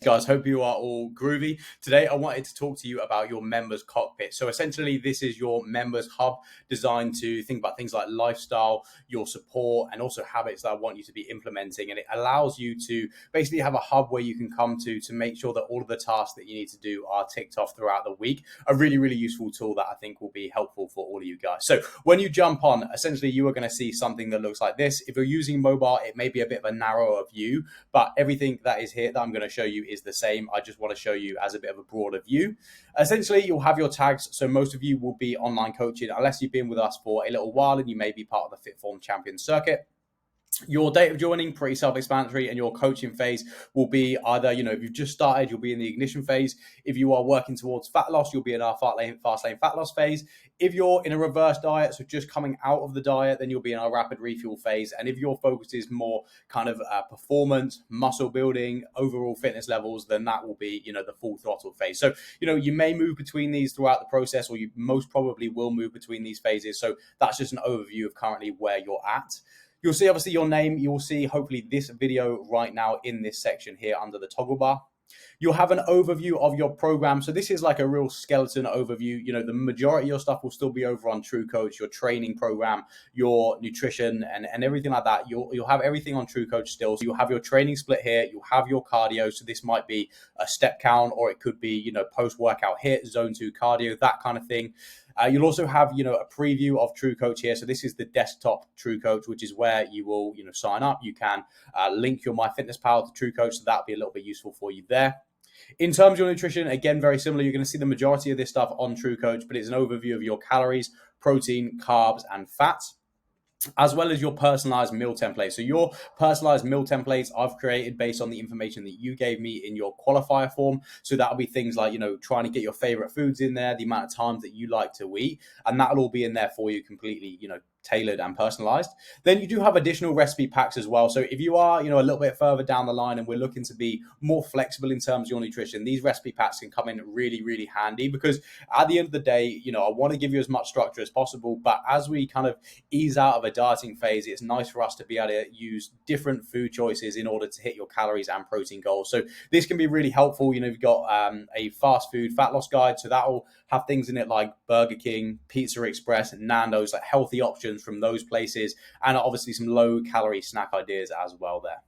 Guys, hope you are all groovy. Today, I wanted to talk to you about your members cockpit. So essentially, this is your members hub designed to think about things like lifestyle, your support, and also habits that I want you to be implementing. And it allows you to basically have a hub where you can come to make sure that all of the tasks that you need to do are ticked off throughout the week. A really, really useful tool that I think will be helpful for all of you guys. So when you jump on, essentially, you are going to see something that looks like this. If you're using mobile, it may be a bit of a narrower view, but everything that is here that I'm going to show you is the same. I just want to show you as a bit of a broader view. Essentially, you'll have your tags. So most of you will be online coaching, unless you've been with us for a little while and you may be part of the FitForm Champion circuit. Your date of joining, pretty self-explanatory, and your coaching phase will be either, if you've just started, you'll be in the ignition phase. If you are working towards fat loss, you'll be in our fast lane fat loss phase. If you're in a reverse diet, so just coming out of the diet, then you'll be in our rapid refuel phase. And if your focus is more kind of performance, muscle building, overall fitness levels, then that will be, the full throttle phase. So, you may move between these throughout the process, or you most probably will move between these phases. So that's just an overview of currently where you're at. You'll see obviously your name. You'll see hopefully this video right now in this section here under the toggle bar. You'll have an overview of your program. So this is like a real skeleton overview. The majority of your stuff will still be over on TrueCoach, your training program, your nutrition and everything like that. You'll have everything on TrueCoach still. So you'll have your training split here. You'll have your cardio. So this might be a step count, or it could be, post-workout HIIT, zone 2 cardio, that kind of thing. You'll also have, a preview of TrueCoach here. So this is the desktop TrueCoach, which is where you will, sign up. You can link your MyFitnessPal to TrueCoach. So that'll be a little bit useful for you there. In terms of your nutrition, again, very similar. You're going to see the majority of this stuff on TrueCoach, but it's an overview of your calories, protein, carbs, and fats, as well as your personalized meal template. So your personalized meal templates I've created based on the information that you gave me in your qualifier form. So that'll be things like, trying to get your favorite foods in there, the amount of times that you like to eat, and that'll all be in there for you completely, tailored and personalized. Then you do have additional recipe packs as well. So if you are, a little bit further down the line and we're looking to be more flexible in terms of your nutrition, these recipe packs can come in really, really handy, because at the end of the day, I want to give you as much structure as possible. But as we kind of ease out of a dieting phase, it's nice for us to be able to use different food choices in order to hit your calories and protein goals. So this can be really helpful. You've got a fast food fat loss guide. So that will have things in it like Burger King, Pizza Express, and Nando's, like healthy options from those places, and obviously some low calorie snack ideas as well there.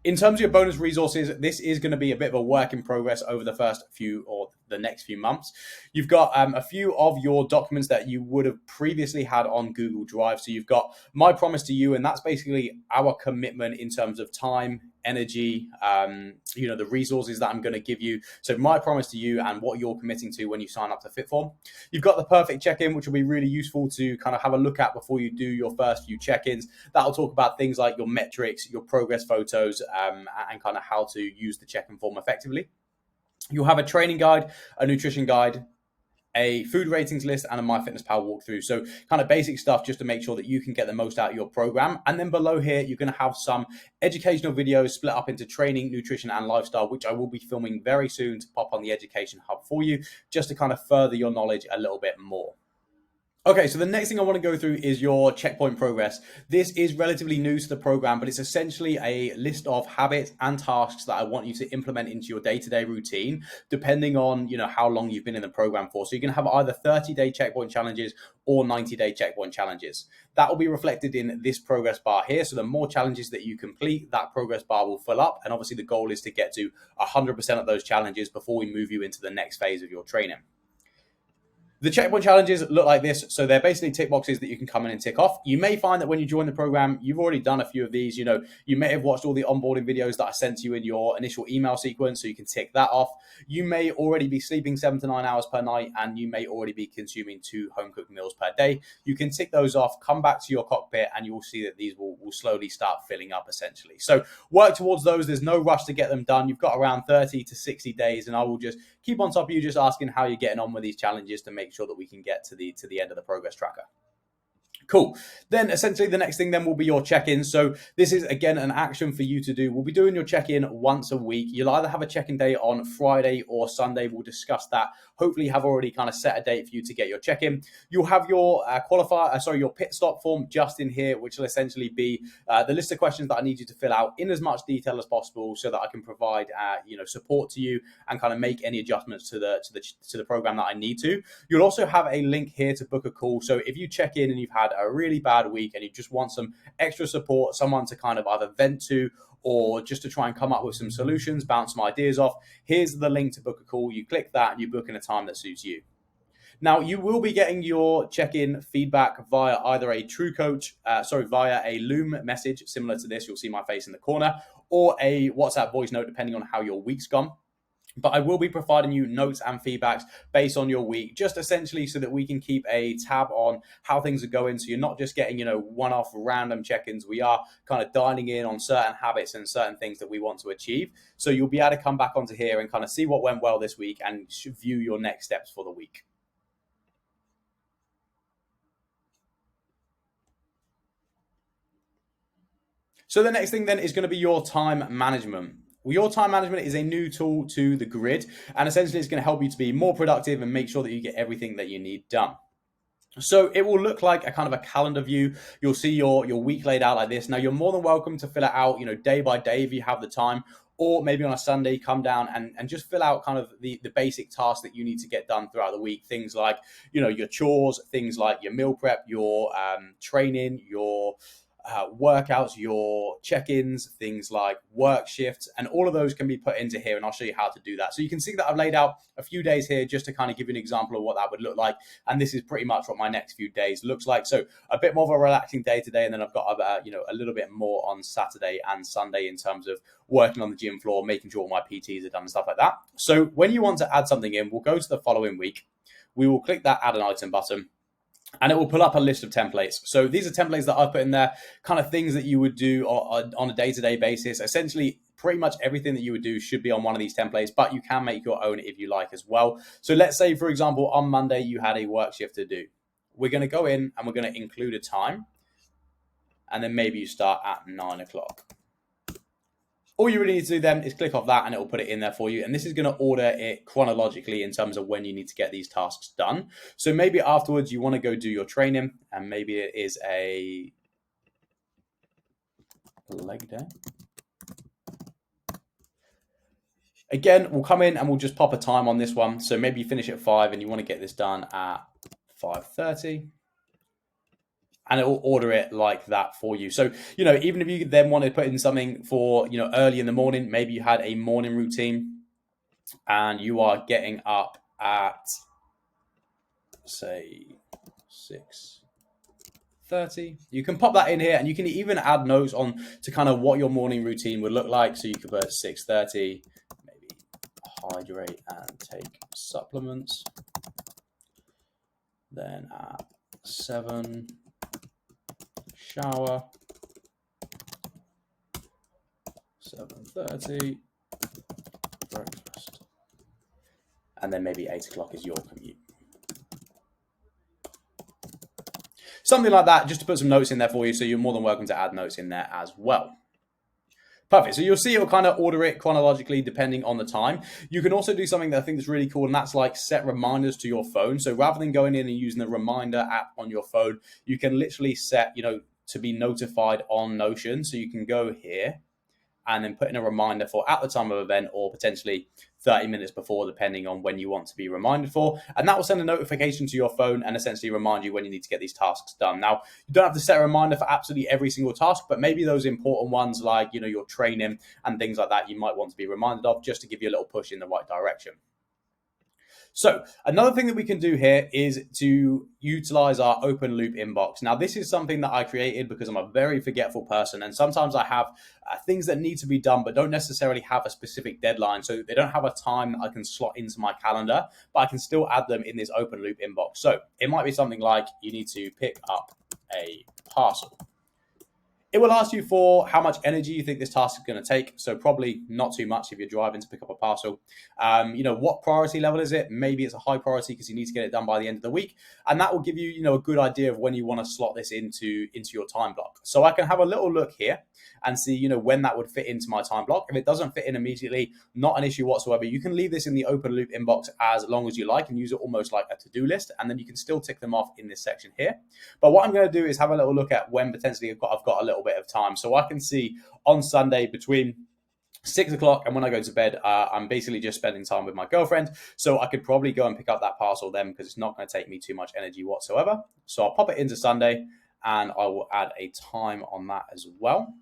In terms of your bonus resources, this is going to be a bit of a work in progress over the first few or the next few months. You've got a few of your documents that you would have previously had on Google Drive. So you've got My Promise to You, and that's basically our commitment in terms of time, energy, the resources that I'm going to give you. So My Promise to You and what you're committing to when you sign up to FitForm. You've got the perfect check-in, which will be really useful to kind of have a look at before you do your first few check-ins. That'll talk about things like your metrics, your progress photos, and kind of how to use the check-in form effectively. You'll have a training guide, a nutrition guide, a food ratings list, and a MyFitnessPal walkthrough. So kind of basic stuff just to make sure that you can get the most out of your program. And then below here, you're going to have some educational videos split up into training, nutrition, and lifestyle, which I will be filming very soon to pop on the Education Hub for you, just to kind of further your knowledge a little bit more. Okay, so the next thing I want to go through is your checkpoint progress. This is relatively new to the program, but it's essentially a list of habits and tasks that I want you to implement into your day-to-day routine, depending on, how long you've been in the program for. So you're going to have either 30-day checkpoint challenges or 90-day checkpoint challenges. That will be reflected in this progress bar here. So the more challenges that you complete, that progress bar will fill up. And obviously the goal is to get to 100% of those challenges before we move you into the next phase of your training. The checkpoint challenges look like this. So they're basically tick boxes that you can come in and tick off. You may find that when you join the program, you've already done a few of these. You may have watched all the onboarding videos that I sent to you in your initial email sequence, so you can tick that off. You may already be sleeping 7 to 9 hours per night, and you may already be consuming 2 home-cooked meals per day. You can tick those off, come back to your cockpit, and you will see that these will slowly start filling up essentially. So work towards those. There's no rush to get them done. You've got around 30 to 60 days, and I will just keep on top of you, just asking how you're getting on with these challenges to make sure that we can get to the end of the progress tracker. Cool. Then essentially the next thing then will be your check-in. So this is again an action for you to do. We'll be doing your check-in once a week. You'll either have a check-in day on Friday or Sunday. We'll discuss that. Hopefully you have already kind of set a date for you to get your check-in. You'll have your your pit stop form just in here, which will essentially be the list of questions that I need you to fill out in as much detail as possible so that I can provide support to you and kind of make any adjustments to the program that I need to. You'll also have a link here to book a call. So if you check in and you've had a really bad week and you just want some extra support, someone to kind of either vent to or just to try and come up with some solutions, bounce some ideas off, here's the link to book a call. You click that and you book in a time that suits you. Now, you will be getting your check-in feedback via either via a Loom message similar to this. You'll see my face in the corner, or a WhatsApp voice note, depending on how your week's gone. But I will be providing you notes and feedbacks based on your week, just essentially so that we can keep a tab on how things are going. So you're not just getting, one-off random check-ins. We are kind of dialing in on certain habits and certain things that we want to achieve. So you'll be able to come back onto here and kind of see what went well this week and view your next steps for the week. So the next thing then is going to be your time management. Well, your time management is a new tool to the grid, and essentially it's going to help you to be more productive and make sure that you get everything that you need done. So it will look like a kind of a calendar view. You'll see your week laid out like this. Now, you're more than welcome to fill it out, day by day if you have the time, or maybe on a Sunday, come down and just fill out kind of the basic tasks that you need to get done throughout the week. Things like, your chores, things like your meal prep, your training, your workouts, your check-ins, things like work shifts, and all of those can be put into here, and I'll show you how to do that. So you can see that I've laid out a few days here just to kind of give you an example of what that would look like, and this is pretty much what my next few days looks like. So a bit more of a relaxing day today, and then I've got a little bit more on Saturday and Sunday in terms of working on the gym floor, making sure all my PTs are done and stuff like that. So when you want to add something in, we'll go to the following week. We will click that add an item button, and it will pull up a list of templates. So these are templates that I've put in there, kind of things that you would do on a day-to-day basis. Essentially, pretty much everything that you would do should be on one of these templates, but you can make your own if you like as well. So let's say, for example, on Monday, you had a work shift to do. We're going to go in and we're going to include a time, and then maybe you start at 9 o'clock. All you really need to do then is click off that and it will put it in there for you. And this is going to order it chronologically in terms of when you need to get these tasks done. So maybe afterwards you want to go do your training, and maybe it is a leg day. Again, we'll come in and we'll just pop a time on this one. So maybe you finish at 5 and you want to get this done at 5:30. And it will order it like that for you. So, even if you then want to put in something for, early in the morning, maybe you had a morning routine and you are getting up at, say, 6:30. You can pop that in here, and you can even add notes on to kind of what your morning routine would look like. So you could put 6:30, maybe hydrate and take supplements. Then at 7, shower, 7:30, breakfast, and then maybe 8 o'clock is your commute. Something like that, just to put some notes in there for you, so you're more than welcome to add notes in there as well. Perfect. So you'll see it'll kind of order it chronologically depending on the time. You can also do something that I think is really cool, and that's like set reminders to your phone. So rather than going in and using the reminder app on your phone, you can literally set, to be notified on Notion. So you can go here and then put in a reminder for at the time of event, or potentially 30 minutes before, depending on when you want to be reminded for. And that will send a notification to your phone and essentially remind you when you need to get these tasks done. Now, you don't have to set a reminder for absolutely every single task, but maybe those important ones like, your training and things like that, you might want to be reminded of just to give you a little push in the right direction. So another thing that we can do here is to utilize our open loop inbox. Now, this is something that I created because I'm a very forgetful person, and sometimes I have things that need to be done but don't necessarily have a specific deadline. So they don't have a time that I can slot into my calendar, but I can still add them in this open loop inbox. So it might be something like you need to pick up a parcel. It will ask you for how much energy you think this task is going to take. So probably not too much if you're driving to pick up a parcel. What priority level is it? Maybe it's a high priority because you need to get it done by the end of the week. And that will give you, a good idea of when you want to slot this into your time block. So I can have a little look here and see, when that would fit into my time block. If it doesn't fit in immediately, not an issue whatsoever. You can leave this in the open loop inbox as long as you like and use it almost like a to-do list. And then you can still tick them off in this section here. But what I'm going to do is have a little look at when potentially I've got a little bit of time. So I can see on Sunday between 6 o'clock and when I go to bed, I'm basically just spending time with my girlfriend. So I could probably go and pick up that parcel then because it's not going to take me too much energy whatsoever. So I'll pop it into Sunday and I will add a time on that as well.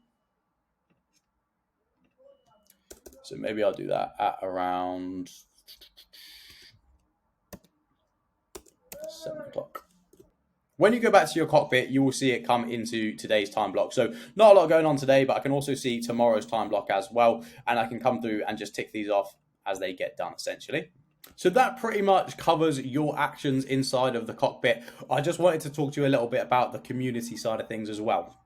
So maybe I'll do that at around 7 o'clock. When you go back to your cockpit, you will see it come into today's time block. So not a lot going on today, but I can also see tomorrow's time block as well. And I can come through and just tick these off as they get done, essentially. So that pretty much covers your actions inside of the cockpit. I just wanted to talk to you a little bit about the community side of things as well.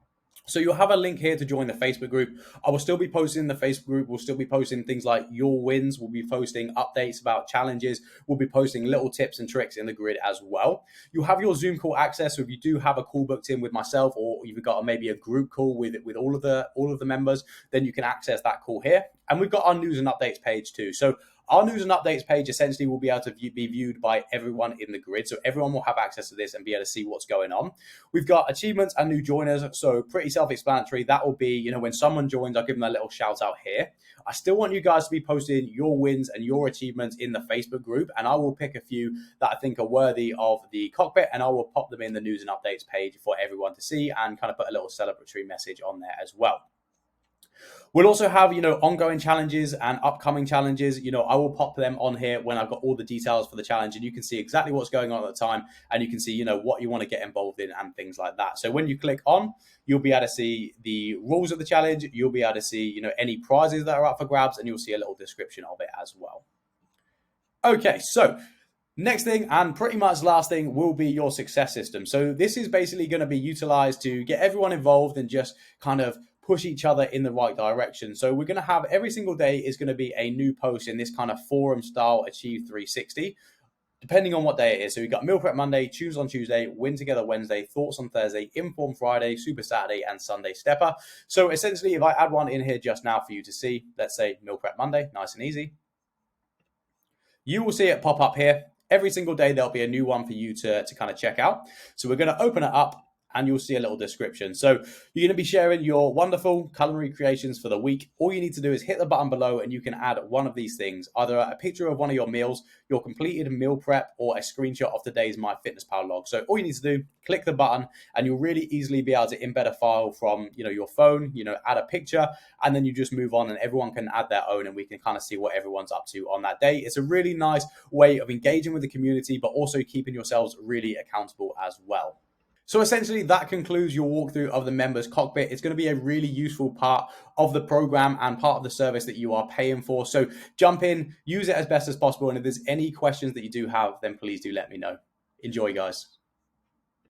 So you'll have a link here to join the Facebook group. I will still be posting in the Facebook group. We'll still be posting things like your wins. We'll be posting updates about challenges. We'll be posting little tips and tricks in the grid as well. You'll have your Zoom call access. So if you do have a call booked in with myself, or you've got maybe a group call with all of the members, then you can access that call here. And we've got our news and updates page too. So our news and updates page essentially will be able to be viewed by everyone in the grid. So everyone will have access to this and be able to see what's going on. We've got achievements and new joiners. So pretty self-explanatory. That will be, when someone joins, I'll give them a little shout out here. I still want you guys to be posting your wins and your achievements in the Facebook group. And I will pick a few that I think are worthy of the cockpit and I will pop them in the news and updates page for everyone to see and kind of put a little celebratory message on there as well. We'll also have, ongoing challenges and upcoming challenges. I will pop them on here when I've got all the details for the challenge and you can see exactly what's going on at the time and you can see, what you want to get involved in and things like that. So when you click on, you'll be able to see the rules of the challenge. You'll be able to see, any prizes that are up for grabs and you'll see a little description of it as well. Okay, so next thing and pretty much last thing will be your success system. So this is basically going to be utilized to get everyone involved and just kind of push each other in the right direction. So we're going to have every single day is going to be a new post in this kind of forum style Achieve 360, depending on what day it is. So we've got Meal Prep Monday, Choose on Tuesday, Win Together Wednesday, Thoughts on Thursday, Inform Friday, Super Saturday, and Sunday Stepper. So essentially, if I add one in here just now for you to see, let's say Meal Prep Monday, nice and easy, you will see it pop up here. Every single day, there'll be a new one for you to kind of check out. So we're going to open it up and you'll see a little description. So you're going to be sharing your wonderful culinary creations for the week. All you need to do is hit the button below and you can add one of these things, either a picture of one of your meals, your completed meal prep, or a screenshot of today's MyFitnessPal log. So all you need to do, click the button and you'll really easily be able to embed a file from, your phone, add a picture, and then you just move on and everyone can add their own and we can kind of see what everyone's up to on that day. It's a really nice way of engaging with the community, but also keeping yourselves really accountable as well. So essentially that concludes your walkthrough of the members cockpit. It's going to be a really useful part of the program and part of the service that you are paying for. So jump in, use it as best as possible. And if there's any questions that you do have, then please do let me know. Enjoy, guys.